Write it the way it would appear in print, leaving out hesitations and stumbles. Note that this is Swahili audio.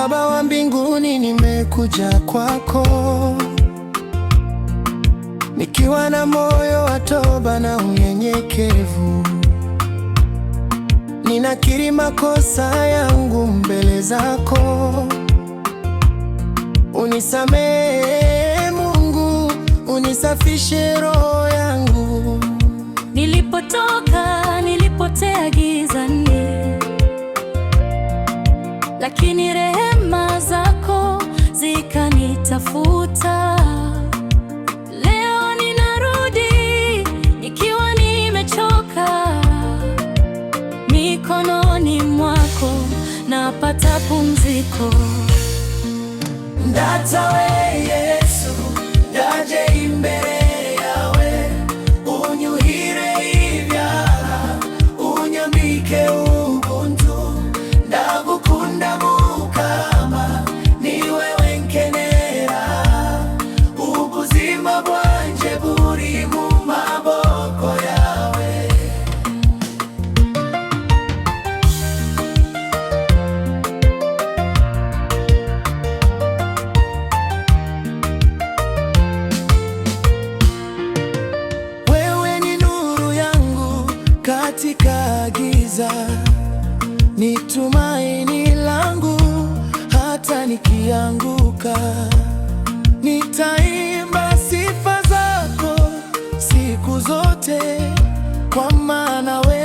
Baba wa mbinguni, nimekuja kwako nikiwa na moyo wa toba na unyenyekevu. Ninakiri makosa yangu mbele zako, unisamehe Mungu, unisafishe roho yangu. Nilipotoka nilipotea gizani, lakini rehema zako zikanitafuta. Leo ninarudi nikiwa nimechoka, mikononi mwako napata pumziko. Ndatawe Yesu, ndaje imbere yawe, unyuhire ibyaha, unyambike ubuntu. Ndagukunda Mukama, ni wewe nkenera, ubuzima bwanje buri mu maboko yawe. Katika giza ni tumaini langu, hata nikianguka nitaimba sifa zako siku zote, kwa maana wewe